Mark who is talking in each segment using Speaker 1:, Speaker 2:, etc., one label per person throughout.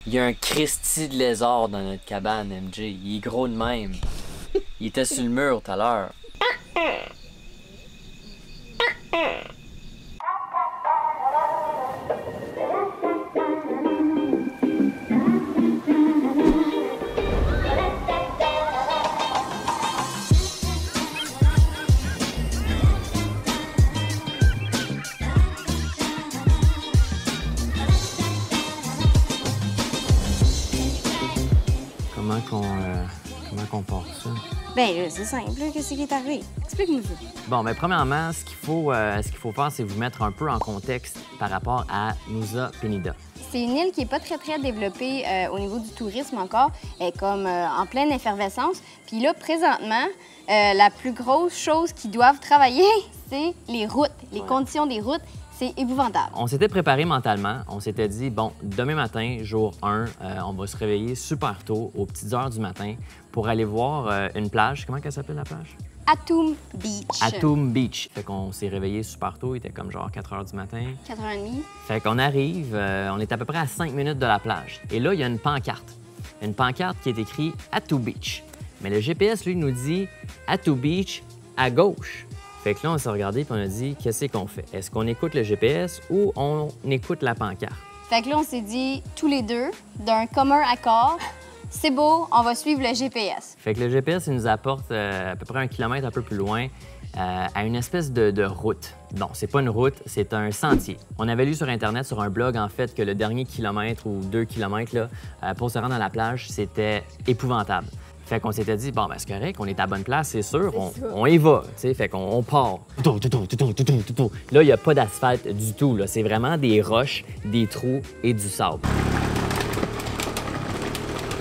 Speaker 1: Il y a un Christy de lézard dans notre cabane, MJ. Il est gros de même. Il était sur le mur tout à l'heure.
Speaker 2: Comment qu'on part ça?
Speaker 3: Ben là, c'est simple, qu'est-ce qui est arrivé? Explique-moi ça.
Speaker 2: Bon, bien, premièrement, ce qu'il faut faire, c'est vous mettre un peu en contexte par rapport à Nusa Penida.
Speaker 3: C'est une île qui n'est pas très développée au niveau du tourisme encore. Elle est comme en pleine effervescence. Puis là, présentement, la plus grosse chose qu'ils doivent travailler, c'est les routes, les conditions des routes. C'est épouvantable.
Speaker 2: On s'était préparé mentalement. On s'était dit, bon, demain matin, jour 1, on va se réveiller super tôt, aux petites heures du matin, pour aller voir une plage. Comment elle s'appelle, la plage?
Speaker 3: Atum Beach.
Speaker 2: Atum Beach. Fait qu'on s'est réveillé super tôt. Il était comme genre 4 heures du matin.
Speaker 3: 4h30.
Speaker 2: Fait qu'on arrive, on est à peu près à 5 minutes de la plage. Et là, il y a une pancarte. Une pancarte qui est écrite Atum Beach. Mais le GPS, lui, nous dit Atum Beach à gauche. Fait que là, on s'est regardé et on a dit, qu'est-ce qu'on fait? Est-ce qu'on écoute le GPS ou on écoute la pancarte?
Speaker 3: Fait que là, on s'est dit, tous les deux, d'un commun accord, c'est beau, on va suivre le GPS.
Speaker 2: Fait que le GPS, il nous apporte à peu près 1 kilomètre un peu plus loin à une espèce de route. Non, c'est pas une route, c'est un sentier. On avait lu sur Internet, sur un blog, en fait, que le dernier kilomètre ou 2 kilomètres, là, pour se rendre à la plage, c'était épouvantable. Fait qu'on s'était dit, bon, ben c'est correct, on est à la bonne place, c'est sûr, on y va, tu sais, fait qu'on part. Là, il n'y a pas d'asphalte du tout, là, c'est vraiment des roches, des trous et du sable.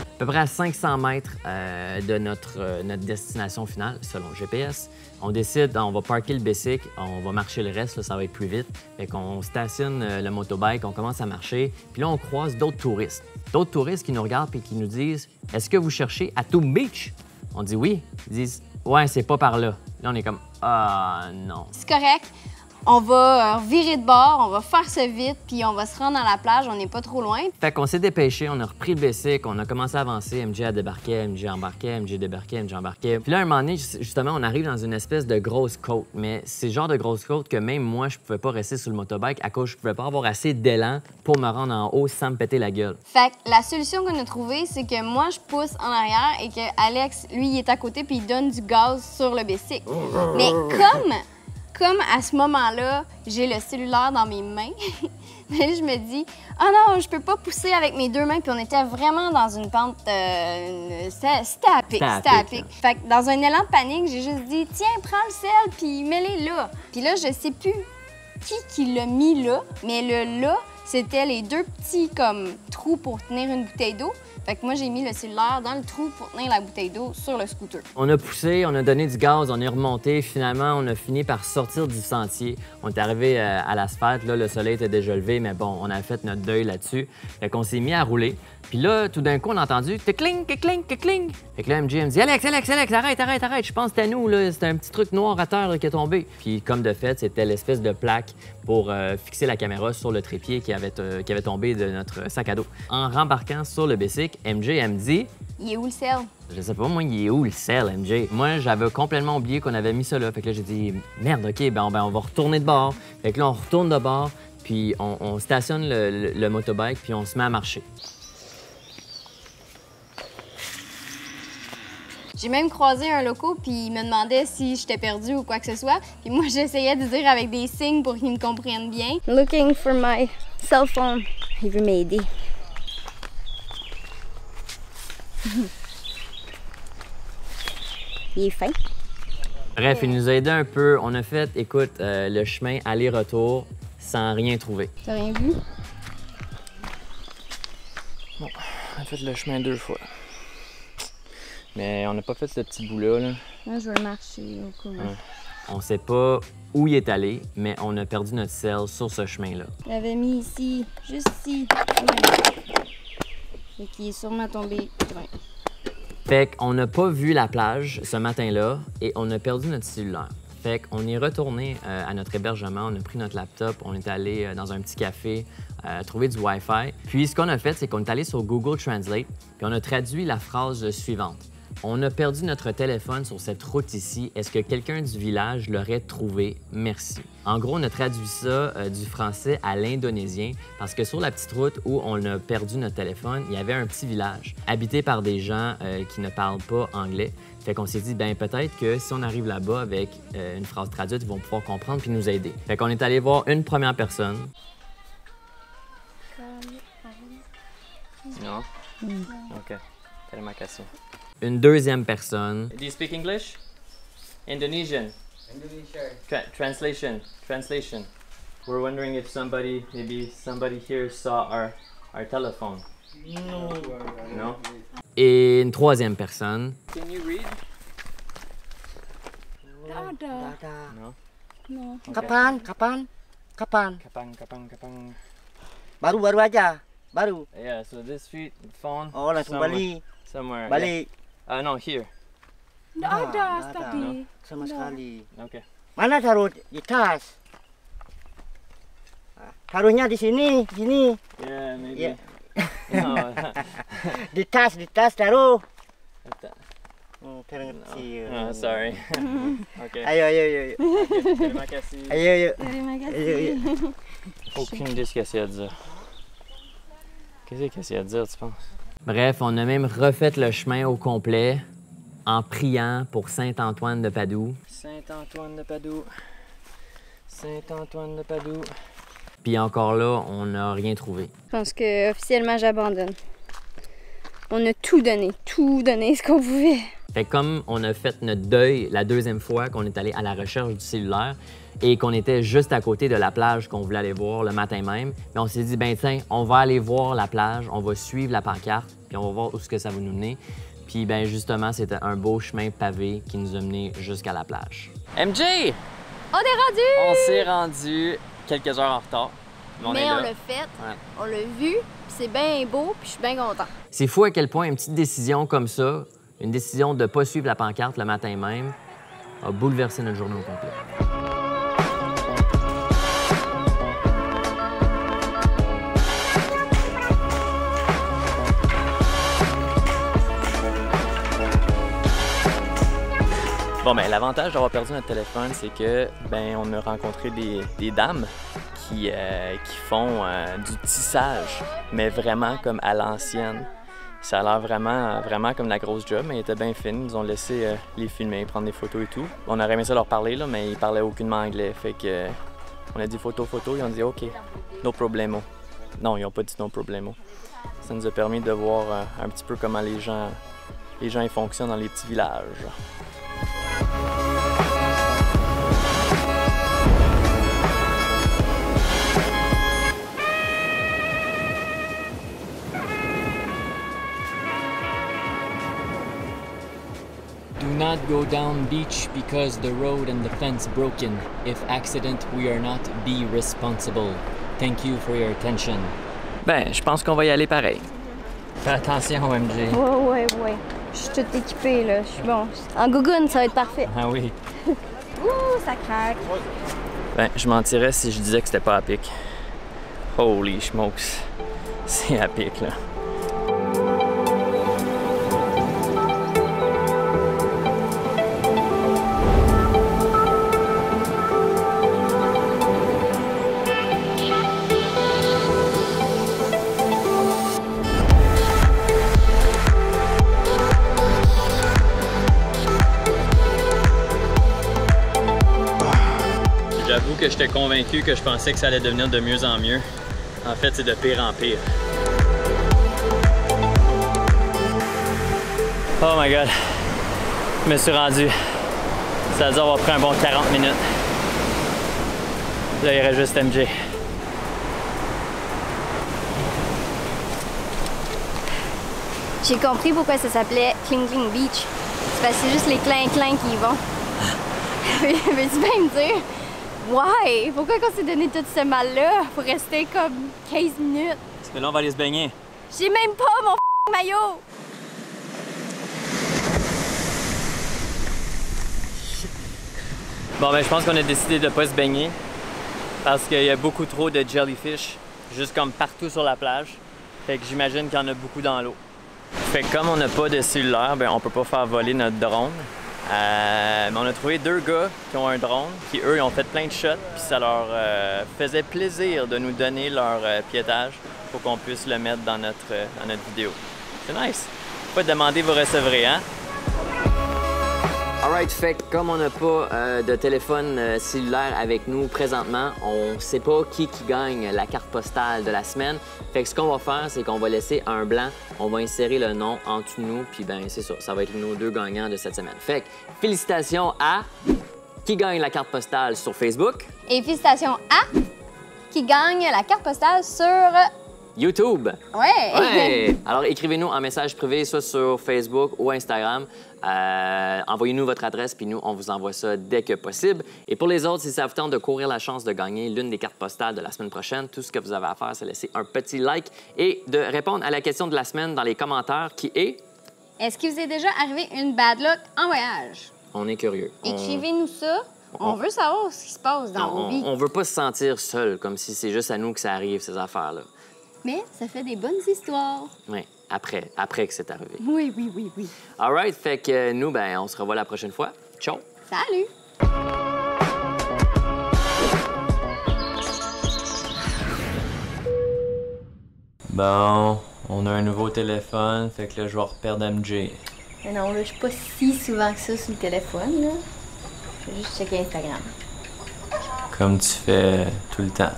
Speaker 2: À peu près à 500 mètres de notre destination finale, selon le GPS, on décide, on va parker le bicycle, on va marcher le reste, là, ça va être plus vite. Fait qu'on stationne le motobike, on commence à marcher, puis là, on croise d'autres touristes. D'autres touristes qui nous regardent et qui nous disent « Est-ce que vous cherchez Atum Beach? » On dit « Oui ». Ils disent « Ouais, c'est pas par là ». Là, on est comme « Ah, non ».
Speaker 3: C'est correct. On va virer de bord, on va faire ça vite, puis on va se rendre à la plage, on n'est pas trop loin.
Speaker 2: Fait qu'on s'est dépêché, on a repris le bicycle, on a commencé à avancer, MJ a débarqué, MJ embarquait, MJ débarquait, MJ embarquait. Puis là, un moment donné, justement, on arrive dans une espèce de grosse côte, mais c'est le genre de grosse côte que même moi, je pouvais pas rester sur le motobike à cause je pouvais pas avoir assez d'élan pour me rendre en haut sans me péter la gueule.
Speaker 3: Fait que la solution qu'on a trouvée, c'est que moi, je pousse en arrière et que Alex, lui, il est à côté puis il donne du gaz sur le bicycle. Mais comme à ce moment-là, j'ai le cellulaire dans mes mains, je me dis « Ah non, je peux pas pousser avec mes 2 mains. » Puis on était vraiment dans une pente... C'était à pic. Fait que dans un élan de panique, j'ai juste dit « Tiens, prends le sel, puis mets-les là. » Puis là, je sais plus qui l'a mis là, mais le « là », c'était les 2 petits comme trous pour tenir une bouteille d'eau. Fait que moi, j'ai mis le cellulaire dans le trou pour tenir la bouteille d'eau sur le scooter.
Speaker 2: On a poussé, on a donné du gaz, on est remonté. Finalement, on a fini par sortir du sentier. On est arrivé à l'asphalte. Là, le soleil était déjà levé, mais bon, on a fait notre deuil là-dessus. Fait qu'on s'est mis à rouler. Puis là, tout d'un coup, on a entendu « Te-cling, te-cling, te-cling ». Fait que là, MJ me dit « Alex, arrête, je pense que c'était nous, là. C'était un petit truc noir à terre là, qui est tombé. » Puis comme de fait, c'était l'espèce de plaque pour fixer la caméra sur le trépied qui avait tombé de notre sac à dos. En rembarquant sur le bicycle, MJ, elle me dit
Speaker 3: « Il est où le sel? »
Speaker 2: Je sais pas, moi, il est où le sel, MJ? Moi, j'avais complètement oublié qu'on avait mis ça là. Fait que là, j'ai dit « Merde, OK, ben on va retourner de bord. » Fait que là, on retourne de bord, puis on stationne le motobike, puis on se met à marcher.
Speaker 3: J'ai même croisé un loco, puis il me demandait si j'étais perdue ou quoi que ce soit. Puis moi, j'essayais de dire avec des signes pour qu'il me comprenne bien. Looking for my cell phone. Il veut m'aider. Il est fin.
Speaker 2: Bref, il nous a aidé un peu. On a fait, écoute, le chemin aller-retour sans rien trouver.
Speaker 3: T'as rien vu?
Speaker 1: Bon, on a fait le chemin 2 fois. Mais on n'a pas fait ce petit bout-là. Là.
Speaker 3: Moi, je veux marcher au coup.
Speaker 2: On sait pas où il est allé, mais on a perdu notre sel sur ce chemin-là.
Speaker 3: Je l'avais mis ici, juste ici. Fait qu'il est sûrement tombé. Ouais.
Speaker 2: Fait qu'on n'a pas vu la plage ce matin-là et on a perdu notre cellulaire. Fait qu'on est retourné à notre hébergement, on a pris notre laptop, on est allé dans un petit café trouver du Wi-Fi. Puis ce qu'on a fait, c'est qu'on est allé sur Google Translate, puis on a traduit la phrase suivante. On a perdu notre téléphone sur cette route ici. Est-ce que quelqu'un du village l'aurait trouvé? Merci. En gros, on a traduit ça du français à l'indonésien parce que sur la petite route où on a perdu notre téléphone, il y avait un petit village habité par des gens qui ne parlent pas anglais. Fait qu'on s'est dit, ben peut-être que si on arrive là-bas avec une phrase traduite, ils vont pouvoir comprendre puis nous aider. Fait qu'on est allé voir une première personne.
Speaker 1: Non? OK. Terima kasih.
Speaker 2: Une deuxième personne.
Speaker 1: Do you speak English? Indonesian. Translation. We're wondering if maybe somebody here saw our telephone. No?
Speaker 2: Et une troisième personne.
Speaker 1: Can you read?
Speaker 4: No.
Speaker 1: No. Okay.
Speaker 4: Kapan?
Speaker 1: Kapang.
Speaker 4: Baru aja. Baru.
Speaker 1: Yeah, so this phone.
Speaker 4: Oh, langsung balik.
Speaker 1: Somewhere.
Speaker 4: Balik.
Speaker 1: Yeah. No, here.
Speaker 5: Nggak ada tadi.
Speaker 4: Sama sekali.
Speaker 1: Okay.
Speaker 4: Mana taruh di tas? Taruhnya di sini.
Speaker 1: Yeah, maybe.
Speaker 4: Yeah.
Speaker 1: No.
Speaker 4: Di tas taruh.
Speaker 1: No, sorry. Okay.
Speaker 4: Ayo.
Speaker 1: Okay. Terima kasih.
Speaker 4: Ayo.
Speaker 1: Aucune idée de ce qu'il essaie de dire. Qu'est-ce qu'il essaie de dire, tu penses?
Speaker 2: Bref, on a même refait le chemin au complet en priant pour Saint-Antoine de Padoue.
Speaker 1: Saint-Antoine de Padoue.
Speaker 2: Puis encore là, on n'a rien trouvé.
Speaker 3: Je pense que officiellement j'abandonne. On a tout donné ce qu'on pouvait.
Speaker 2: Fait que comme on a fait notre deuil la deuxième fois qu'on est allé à la recherche du cellulaire et qu'on était juste à côté de la plage qu'on voulait aller voir le matin même, bien, on s'est dit, ben tiens, on va aller voir la plage, on va suivre la pancarte, puis on va voir où ce que ça va nous mener. Puis ben justement, c'était un beau chemin pavé qui nous a menés jusqu'à la plage.
Speaker 1: MJ!
Speaker 3: On est rendu!
Speaker 1: On s'est rendu quelques heures en retard. Mais on
Speaker 3: l'a fait, on l'a vu, puis c'est bien beau, puis je suis bien content.
Speaker 2: C'est fou à quel point une petite décision comme ça, une décision de ne pas suivre la pancarte le matin même, a bouleversé notre journée au complet.
Speaker 1: Bon, ben l'avantage d'avoir perdu notre téléphone, c'est que ben on a rencontré des dames qui font du tissage, mais vraiment comme à l'ancienne. Ça a l'air vraiment comme la grosse job, mais ils étaient bien fines. Ils nous ont laissé les filmer, prendre des photos et tout. On aurait aimé ça leur parler, là, mais ils parlaient aucunement anglais. Fait que on a dit photo. Ils ont dit OK, no problemo. Non, ils n'ont pas dit no problemo. Ça nous a permis de voir un petit peu comment les gens ils fonctionnent dans les petits villages.
Speaker 6: Do not go down beach because the road and the fence broken. If accident, we are not be responsible. Thank you for your attention.
Speaker 1: Ben, je pense qu'on va y aller pareil. Fais attention, MJ.
Speaker 3: Ouais. Je suis toute équipée, là. Je suis bon. En gougoune, ça va être parfait.
Speaker 1: Ah oui.
Speaker 3: Ouh, ça craque.
Speaker 1: Ben, je mentirais si je disais que c'était pas à pic. Holy smokes. C'est à pic, là. J'avoue que j'étais convaincu que je pensais que ça allait devenir de mieux en mieux. En fait, c'est de pire en pire. Oh my god. Je me suis rendu. Ça veut dire avoir pris un bon 40 minutes. Là, il reste juste MJ.
Speaker 3: J'ai compris pourquoi ça s'appelait Cling Cling Beach. C'est parce que c'est juste les clins-clins qui y vont. Veux-tu bien me dire? Ouais! Pourquoi qu'on s'est donné tout ce mal-là pour rester comme 15 minutes?
Speaker 1: Parce que là, on va aller se baigner.
Speaker 3: J'ai même pas mon maillot!
Speaker 1: Bon, ben, je pense qu'on a décidé de pas se baigner parce qu'il y a beaucoup trop de jellyfish, juste comme partout sur la plage. Fait que j'imagine qu'il y en a beaucoup dans l'eau. Fait que comme on n'a pas de cellulaire, ben, on peut pas faire voler notre drone. Mais on a trouvé 2 gars qui ont un drone, qui eux, ils ont fait plein de shots, puis ça leur faisait plaisir de nous donner leur piétage pour qu'on puisse le mettre dans notre vidéo. C'est nice! Pas demander, vous recevrez, hein?
Speaker 2: Alright, fait que comme on n'a pas de téléphone cellulaire avec nous présentement, on sait pas qui gagne la carte postale de la semaine. Fait que ce qu'on va faire, c'est qu'on va laisser un blanc, on va insérer le nom en dessous de nous, puis ben c'est ça va être nos 2 gagnants de cette semaine. Fait que félicitations à qui gagne la carte postale sur Facebook.
Speaker 3: Et félicitations à qui gagne la carte postale sur...
Speaker 2: YouTube.
Speaker 3: Ouais!
Speaker 2: Ouais! Alors, écrivez-nous en message privé, soit sur Facebook ou Instagram. Envoyez-nous votre adresse, puis nous, on vous envoie ça dès que possible. Et pour les autres, si ça vous tente de courir la chance de gagner l'une des cartes postales de la semaine prochaine, tout ce que vous avez à faire, c'est laisser un petit like et de répondre à la question de la semaine dans les commentaires qui est...
Speaker 3: Est-ce qu'il vous est déjà arrivé une bad luck en voyage?
Speaker 2: On est curieux.
Speaker 3: Écrivez-nous ça. On veut savoir ce qui se passe dans vos vies.
Speaker 2: On veut pas se sentir seul, comme si c'est juste à nous que ça arrive, ces affaires-là.
Speaker 3: Mais ça fait des bonnes histoires.
Speaker 2: Oui, après que c'est arrivé.
Speaker 3: Oui.
Speaker 2: All right, fait que nous, ben, on se revoit la prochaine fois. Ciao!
Speaker 3: Salut!
Speaker 1: Bon, on a un nouveau téléphone, fait que là, je vais reperdre MJ.
Speaker 3: Mais non, là, je suis pas si souvent que ça sur le téléphone, là. Je vais juste checker Instagram.
Speaker 1: Comme tu fais tout le temps.